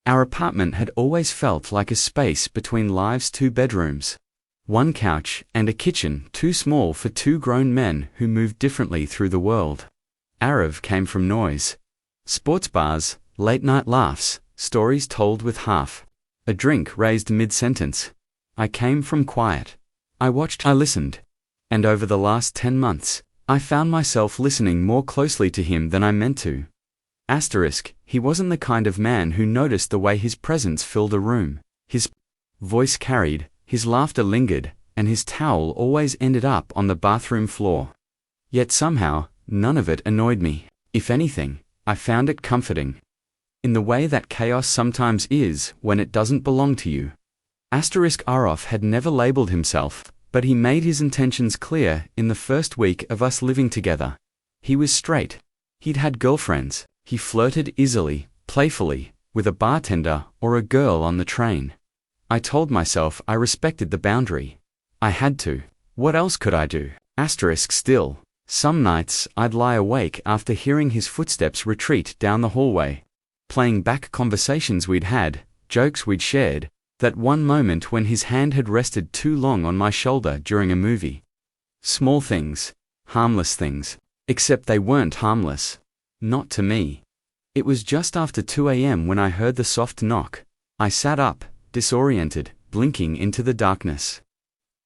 Our apartment had always felt like a space between lives' 2 bedrooms. One couch and a kitchen too small for 2 grown men who moved differently through the world. Arav came from noise. Sports bars, late-night laughs, stories told with half a drink raised mid-sentence. I came from quiet. I watched, I listened. And over the last 10 months, I found myself listening more closely to him than I meant to. He wasn't the kind of man who noticed the way his presence filled a room. His voice carried, his laughter lingered, and his towel always ended up on the bathroom floor. Yet somehow, none of it annoyed me. If anything, I found it comforting. In the way that chaos sometimes is when it doesn't belong to you. Araf had never labeled himself, but he made his intentions clear in the first week of us living together. He was straight. He'd had girlfriends. He flirted easily, playfully, with a bartender or a girl on the train. I told myself I respected the boundary. I had to. What else could I do? Still, some nights I'd lie awake after hearing his footsteps retreat down the hallway, playing back conversations we'd had, jokes we'd shared, that one moment when his hand had rested too long on my shoulder during a movie. Small things, harmless things, except they weren't harmless. Not to me. It was just after 2 a.m. when I heard the soft knock. I sat up, disoriented, blinking into the darkness.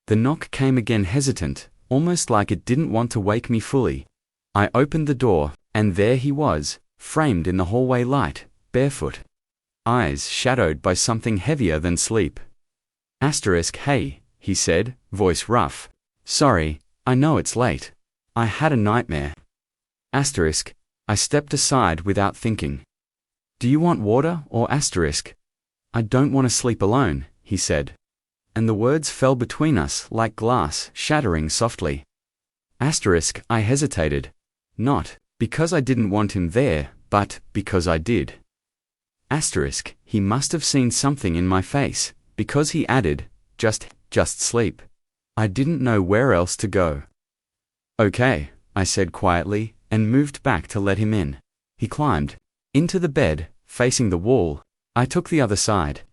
The knock came again, hesitant, almost like it didn't want to wake me fully. I opened the door, and there he was, framed in the hallway light, barefoot. Eyes shadowed by something heavier than sleep. Hey, he said, voice rough. Sorry, I know it's late. I had a nightmare. I stepped aside without thinking. Do you want water or ? I don't want to sleep alone, he said. And the words fell between us like glass shattering softly. I hesitated. Not because I didn't want him there, but because I did. He must have seen something in my face, because he added, just sleep. I didn't know where else to go. Okay, I said quietly, and moved back to let him in. He climbed into the bed, facing the wall. I took the other side.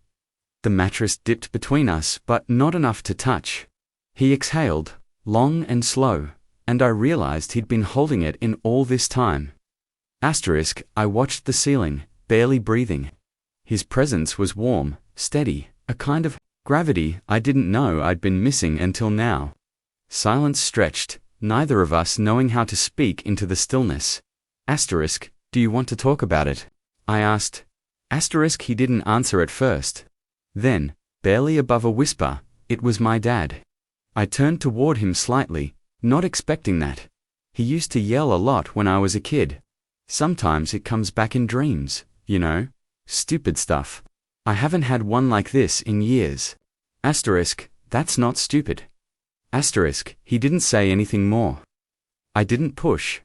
The mattress dipped between us, but not enough to touch. He exhaled, long and slow, and I realized he'd been holding it in all this time. I watched the ceiling, barely breathing. His presence was warm, steady, a kind of gravity I didn't know I'd been missing until now. Silence stretched, neither of us knowing how to speak into the stillness. Do you want to talk about it? I asked. He didn't answer at first. Then, barely above a whisper, it was my dad. I turned toward him slightly, not expecting that. He used to yell a lot when I was a kid. Sometimes it comes back in dreams, you know? Stupid stuff. I haven't had one like this in years. That's not stupid. He didn't say anything more. I didn't push.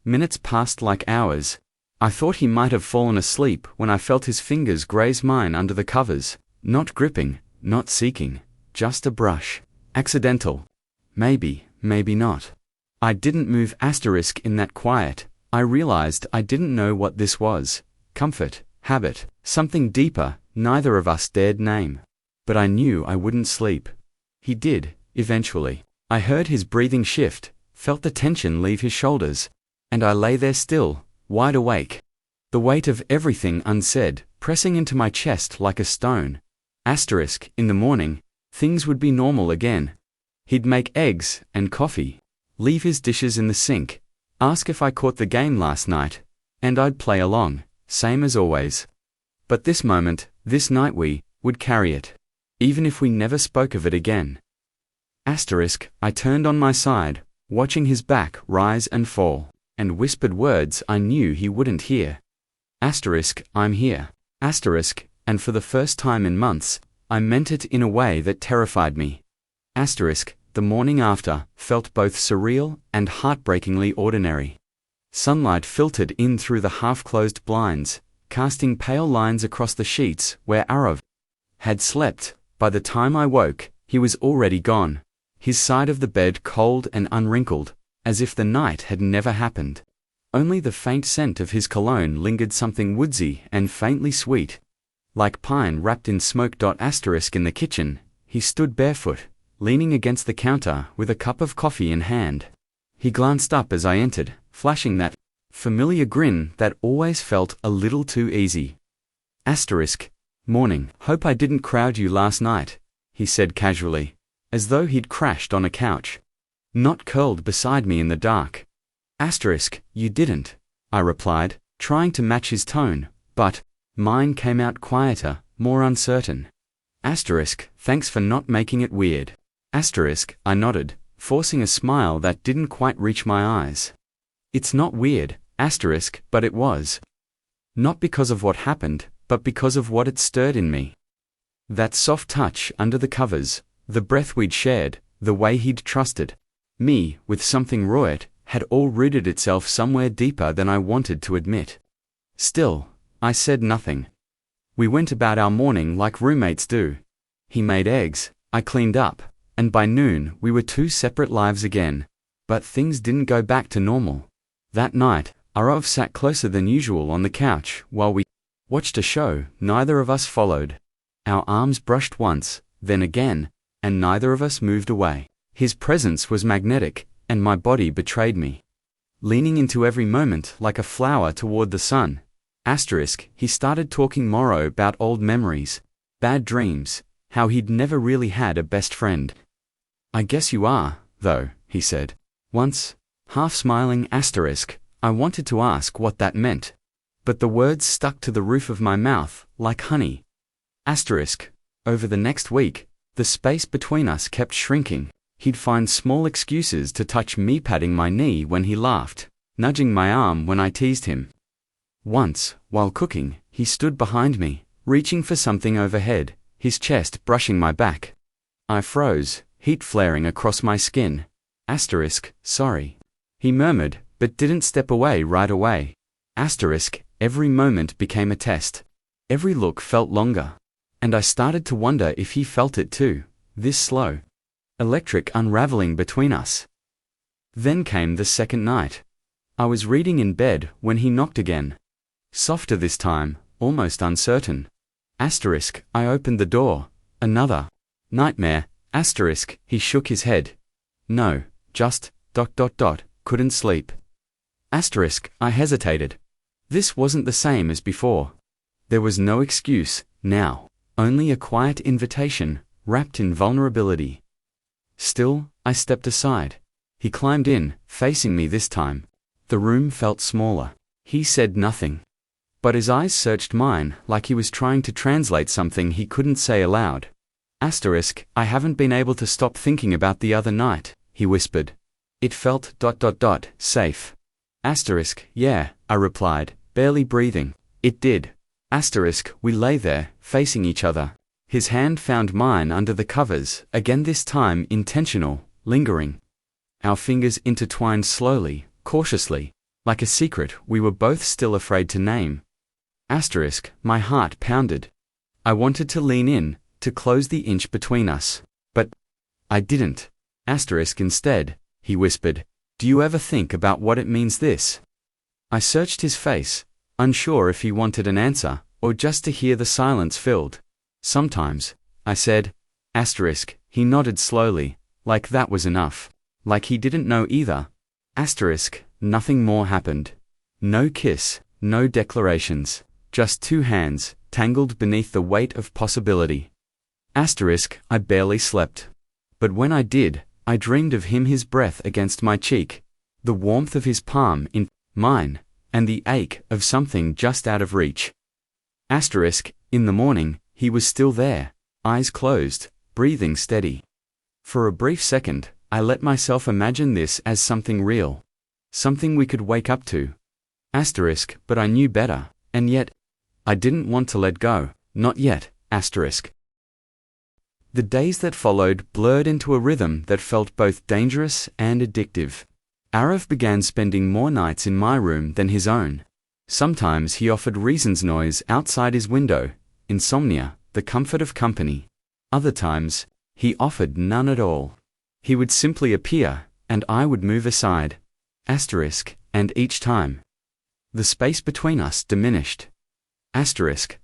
Minutes passed like hours. I thought he might have fallen asleep when I felt his fingers graze mine under the covers, not gripping, not seeking, just a brush. Accidental. Maybe not. I didn't move. In that quiet, I realized I didn't know what this was. Comfort, habit, something deeper, neither of us dared name. But I knew I wouldn't sleep. He did, eventually. I heard his breathing shift, felt the tension leave his shoulders, and I lay there still, wide awake. The weight of everything unsaid, pressing into my chest like a stone. In the morning, things would be normal again. He'd make eggs and coffee, leave his dishes in the sink, ask if I caught the game last night, and I'd play along, same as always. But this moment, this night we would carry it, even if we never spoke of it again. I turned on my side, watching his back rise and fall, and whispered words I knew he wouldn't hear. I'm here. And for the first time in months, I meant it in a way that terrified me. The morning after felt both surreal and heartbreakingly ordinary. Sunlight filtered in through the half-closed blinds, casting pale lines across the sheets where Arav had slept. By the time I woke, he was already gone, his side of the bed cold and unwrinkled, as if the night had never happened. Only the faint scent of his cologne lingered, something woodsy and faintly sweet, like pine wrapped in smoke. Asterisk in the kitchen, he stood barefoot, leaning against the counter with a cup of coffee in hand. He glanced up as I entered, flashing that familiar grin that always felt a little too easy. Asterisk, morning. Hope I didn't crowd you last night, he said casually, as though he'd crashed on a couch, not curled beside me in the dark. Asterisk, you didn't, I replied, trying to match his tone, but mine came out quieter, more uncertain. Asterisk, thanks for not making it weird. Asterisk, I nodded, forcing a smile that didn't quite reach my eyes. It's not weird, asterisk, but it was. Not because of what happened, but because of what it stirred in me. That soft touch under the covers, the breath we'd shared, the way he'd trusted me with something raw had all rooted itself somewhere deeper than I wanted to admit. Still, I said nothing. We went about our morning like roommates do. He made eggs, I cleaned up, and by noon we were two separate lives again. But things didn't go back to normal. That night, Arav sat closer than usual on the couch while we watched a show neither of us followed. Our arms brushed once, then again, and neither of us moved away. His presence was magnetic, and my body betrayed me. Leaning into every moment like a flower toward the sun. Asterisk, he started talking more about old memories, bad dreams, how he'd never really had a best friend. I guess you are, though, he said. Once, half smiling. Asterisk, I wanted to ask what that meant, but the words stuck to the roof of my mouth like honey. Asterisk, over the next week, the space between us kept shrinking. He'd find small excuses to touch me, patting my knee when he laughed, nudging my arm when I teased him. Once, while cooking, he stood behind me, reaching for something overhead, his chest brushing my back. I froze, heat flaring across my skin. Asterisk, sorry, he murmured, but didn't step away right away. Asterisk, every moment became a test. Every look felt longer. And I started to wonder if he felt it too, this slow, electric unraveling between us. Then came the second night. I was reading in bed when he knocked again. Softer this time, almost uncertain. Asterisk, I opened the door. Another nightmare. Asterisk, he shook his head. No, just, couldn't sleep. Asterisk, I hesitated. This wasn't the same as before. There was no excuse, now, only a quiet invitation, wrapped in vulnerability. Still, I stepped aside. He climbed in, facing me this time. The room felt smaller. He said nothing, but his eyes searched mine like he was trying to translate something he couldn't say aloud. Asterisk, I haven't been able to stop thinking about the other night, he whispered. It felt safe. Asterisk, yeah, I replied, barely breathing. It did. Asterisk, we lay there, facing each other. His hand found mine under the covers, again this time intentional, lingering. Our fingers intertwined slowly, cautiously, like a secret we were both still afraid to name. Asterisk, my heart pounded. I wanted to lean in, to close the inch between us. But I didn't. Asterisk, instead, he whispered, do you ever think about what it means this? I searched his face, unsure if he wanted an answer, or just to hear the silence filled. Sometimes, I said. Asterisk, he nodded slowly, like that was enough. Like he didn't know either. Asterisk, nothing more happened. No kiss, no declarations, just two hands, tangled beneath the weight of possibility. Asterisk, I barely slept. But when I did, I dreamed of him, his breath against my cheek, the warmth of his palm in mine, and the ache of something just out of reach. Asterisk, in the morning, he was still there, eyes closed, breathing steady. For a brief second, I let myself imagine this as something real. Something we could wake up to. Asterisk, but I knew better, and yet, I didn't want to let go, not yet, asterisk. The days that followed blurred into a rhythm that felt both dangerous and addictive. Arav began spending more nights in my room than his own. Sometimes he offered reasons, noise outside his window, insomnia, the comfort of company. Other times, he offered none at all. He would simply appear, and I would move aside. Asterisk, and each time, the space between us diminished.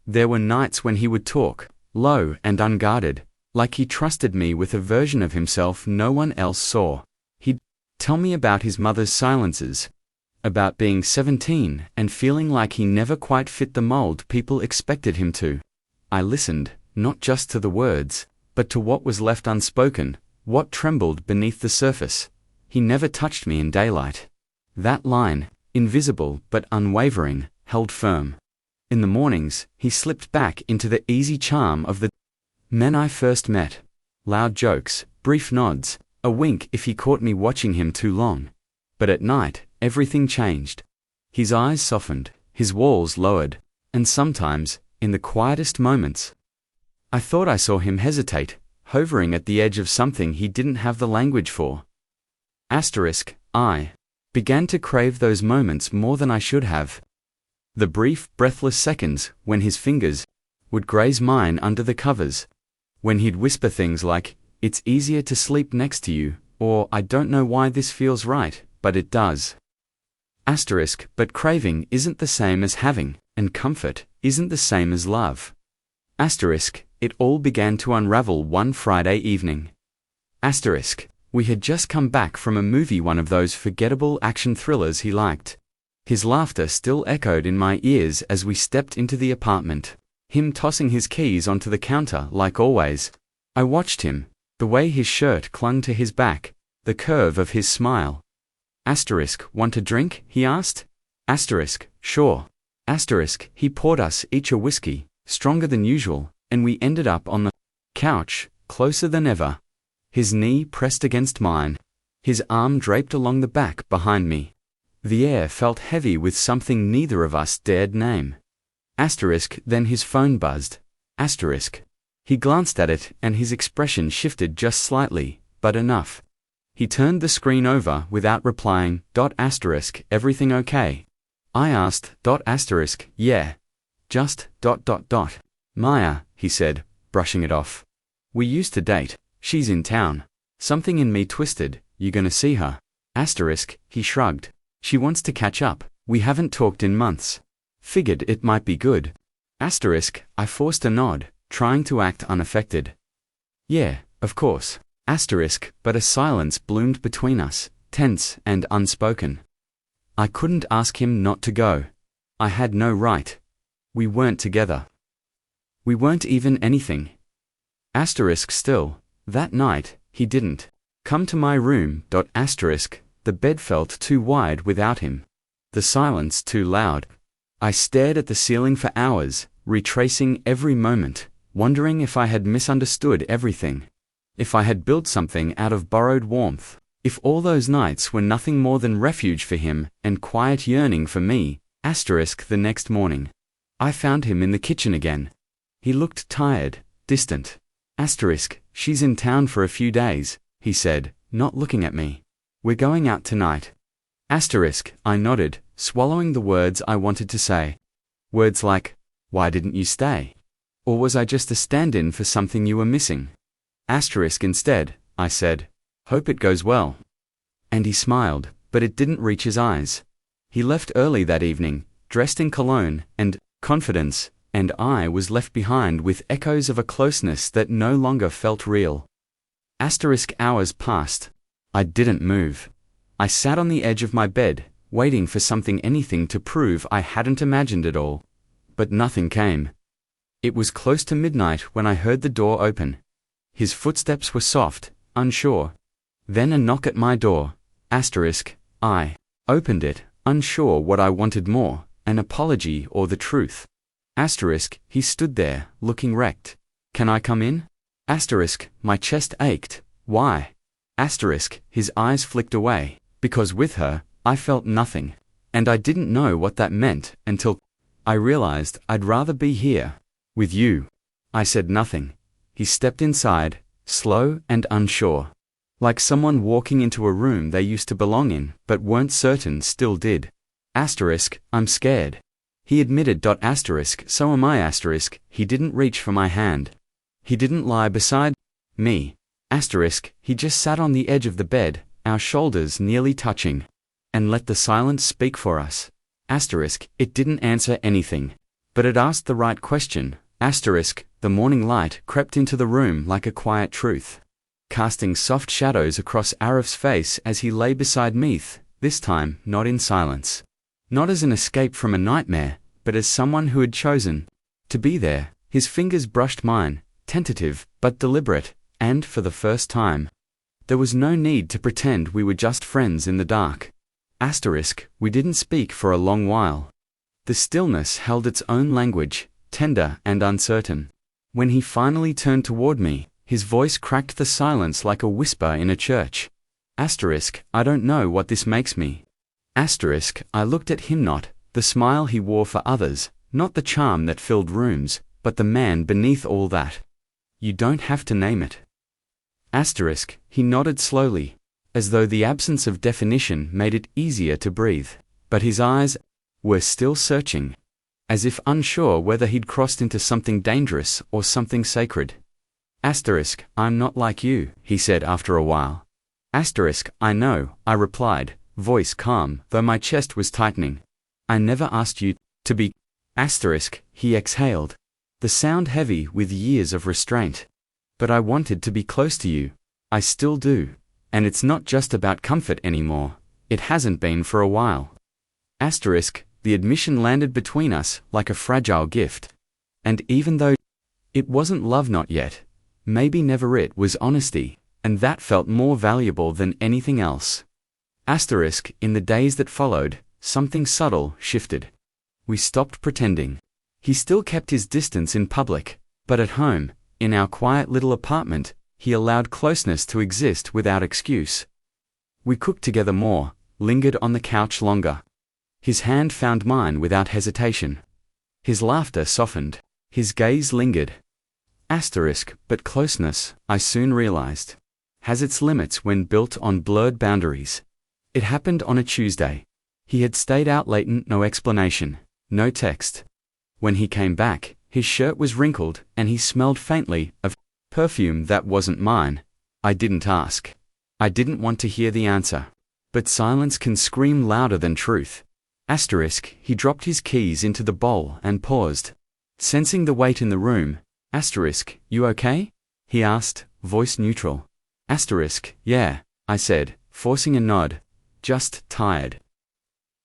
There were nights when he would talk, low and unguarded, like he trusted me with a version of himself no one else saw. He'd tell me about his mother's silences, about being 17 and feeling like he never quite fit the mold people expected him to. I listened, not just to the words, but to what was left unspoken, what trembled beneath the surface. He never touched me in daylight. That line, invisible but unwavering, held firm. In the mornings, he slipped back into the easy charm of the men I first met. Loud jokes, brief nods, a wink if he caught me watching him too long. But at night, everything changed. His eyes softened, his walls lowered, and sometimes, in the quietest moments, I thought I saw him hesitate, hovering at the edge of something he didn't have the language for. I began to crave those moments more than I should have. The brief, breathless seconds when his fingers would graze mine under the covers. When he'd whisper things like, "It's easier to sleep next to you," or "I don't know why this feels right, but it does." But craving isn't the same as having, and comfort isn't the same as love. It all began to unravel one Friday evening. We had just come back from a movie, one of those forgettable action thrillers he liked. His laughter still echoed in my ears as we stepped into the apartment, him tossing his keys onto the counter like always. I watched him, the way his shirt clung to his back, the curve of his smile. Want a drink? He asked. Sure. He poured us each a whiskey, stronger than usual, and we ended up on the couch, closer than ever. His knee pressed against mine, his arm draped along the back behind me. The air felt heavy with something neither of us dared name. Then his phone buzzed. He glanced at it and his expression shifted just slightly, but enough. He turned the screen over without replying. Everything okay? I asked. Yeah. Just. Maya, he said, brushing it off. We used to date. She's in town. Something in me twisted. You gonna see her? He shrugged. She wants to catch up. We haven't talked in months. Figured it might be good. I forced a nod, trying to act unaffected. Yeah, of course. But a silence bloomed between us, tense and unspoken. I couldn't ask him not to go. I had no right. We weren't together. We weren't even anything. Still, that night, he didn't come to my room. The bed felt too wide without him. The silence too loud. I stared at the ceiling for hours, retracing every moment, wondering if I had misunderstood everything. If I had built something out of borrowed warmth. If all those nights were nothing more than refuge for him and quiet yearning for me. The next morning, I found him in the kitchen again. He looked tired, distant. She's in town for a few days, he said, not looking at me. We're going out tonight. I nodded, swallowing the words I wanted to say. Words like, why didn't you stay? Or was I just a stand-in for something you were missing? Instead, I said, hope it goes well. And he smiled, but it didn't reach his eyes. He left early that evening, dressed in cologne and confidence, and I was left behind with echoes of a closeness that no longer felt real. Hours passed. I didn't move. I sat on the edge of my bed, waiting for anything to prove I hadn't imagined it all. But nothing came. It was close to midnight when I heard the door open. His footsteps were soft, unsure. Then a knock at my door. I opened it, unsure what I wanted more, an apology or the truth. He stood there, looking wrecked. Can I come in? My chest ached. Why? His eyes flicked away, because with her, I felt nothing. And I didn't know what that meant until I realized I'd rather be here, with you. I said nothing. He stepped inside, slow and unsure. Like someone walking into a room they used to belong in, but weren't certain still did. I'm scared. He admitted. So am I. He didn't reach for my hand. He didn't lie beside me. He just sat on the edge of the bed, our shoulders nearly touching. And let the silence speak for us. It didn't answer anything. But it asked the right question. Asterisk, the morning light crept into the room like a quiet truth, casting soft shadows across Arif's face as he lay beside Meath, this time not in silence. Not as an escape from a nightmare, but as someone who had chosen to be there. His fingers brushed mine, tentative but deliberate, and for the first time, there was no need to pretend we were just friends in the dark. Asterisk, we didn't speak for a long while. The stillness held its own language, tender and uncertain. When he finally turned toward me, his voice cracked the silence like a whisper in a church. Asterisk, I don't know what this makes me. Asterisk, I looked at him, not the smile he wore for others, not the charm that filled rooms, but the man beneath all that. You don't have to name it. Asterisk, he nodded slowly, as though the absence of definition made it easier to breathe, but his eyes were still searching, as if unsure whether he'd crossed into something dangerous or something sacred. Asterisk, I'm not like you, he said after a while. Asterisk, I know, I replied, voice calm, though my chest was tightening. I never asked you to be. Asterisk, he exhaled, the sound heavy with years of restraint. But I wanted to be close to you. I still do. And it's not just about comfort anymore. It hasn't been for a while. Asterisk, the admission landed between us like a fragile gift. And even though it wasn't love, not yet, maybe never, it was honesty, and that felt more valuable than anything else. Asterisk, in the days that followed, something subtle shifted. We stopped pretending. He still kept his distance in public, but at home, in our quiet little apartment, he allowed closeness to exist without excuse. We cooked together more, lingered on the couch longer. His hand found mine without hesitation. His laughter softened. His gaze lingered. Asterisk, but closeness, I soon realized, has its limits when built on blurred boundaries. It happened on a Tuesday. He had stayed out late, no explanation, no text. When he came back, his shirt was wrinkled and he smelled faintly of perfume that wasn't mine. I didn't ask. I didn't want to hear the answer. But silence can scream louder than truth. Asterisk, he dropped his keys into the bowl and paused. Sensing the weight in the room, asterisk, you okay? He asked, voice neutral. Asterisk, yeah, I said, forcing a nod. Just tired.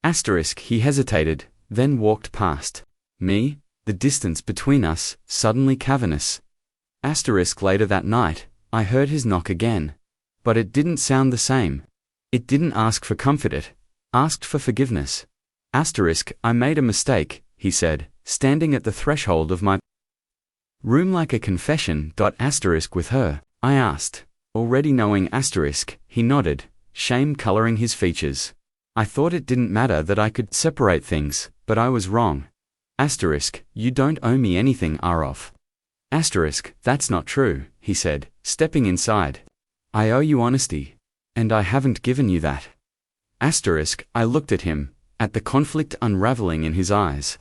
Asterisk, he hesitated, then walked past me, the distance between us suddenly cavernous. Asterisk, later that night, I heard his knock again. But it didn't sound the same. It didn't ask for comfort, it asked for forgiveness. Asterisk, I made a mistake, he said, standing at the threshold of my room like a confession. Asterisk, with her? I asked, already knowing. Asterisk, he nodded, shame coloring his features. I thought it didn't matter that I could separate things, but I was wrong. Asterisk, you don't owe me anything, Arif. Asterisk, that's not true, he said, stepping inside. I owe you honesty. And I haven't given you that. Asterisk, I looked at him, at the conflict unraveling in his eyes.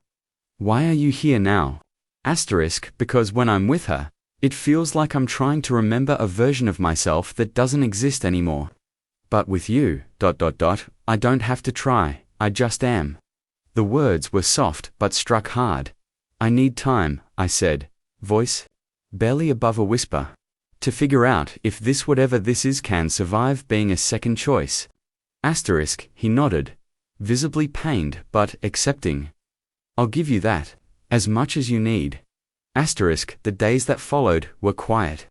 Why are you here now? Asterisk, because when I'm with her, it feels like I'm trying to remember a version of myself that doesn't exist anymore. But with you, I don't have to try, I just am. The words were soft but struck hard. I need time, I said, voice barely above a whisper, to figure out if this, whatever this is, can survive being a second choice. Asterisk, he nodded, visibly pained but accepting. I'll give you that, as much as you need. Asterisk, the days that followed were quiet.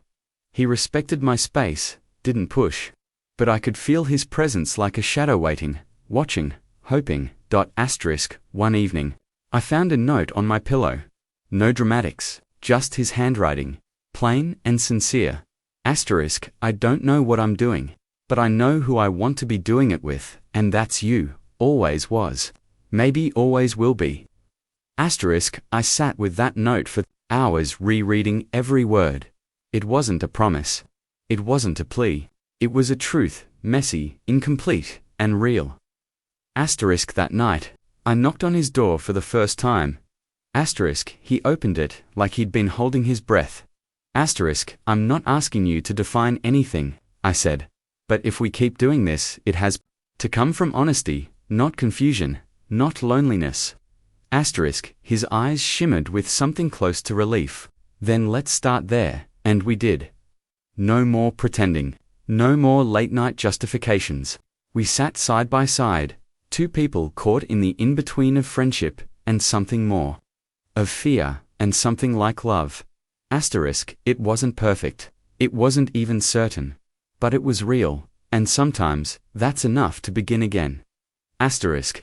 He respected my space, didn't push. But I could feel his presence like a shadow waiting, watching, hoping. Asterisk, one evening, I found a note on my pillow. No dramatics, just his handwriting, plain and sincere. Asterisk, I don't know what I'm doing, but I know who I want to be doing it with, and that's you, always was. Maybe always will be. Asterisk, I sat with that note for hours, rereading every word. It wasn't a promise. It wasn't a plea. It was a truth, messy, incomplete, and real. Asterisk, that night, I knocked on his door for the first time. Asterisk, he opened it like he'd been holding his breath. Asterisk, I'm not asking you to define anything, I said. But if we keep doing this, it has to come from honesty, not confusion, not loneliness. Asterisk, his eyes shimmered with something close to relief. Then let's start there, and we did. No more pretending. No more late-night justifications. We sat side by side, two people caught in the in-between of friendship, and something more. Of fear, and something like love. Asterisk, it wasn't perfect. It wasn't even certain. But it was real, and sometimes, that's enough to begin again. Asterisk,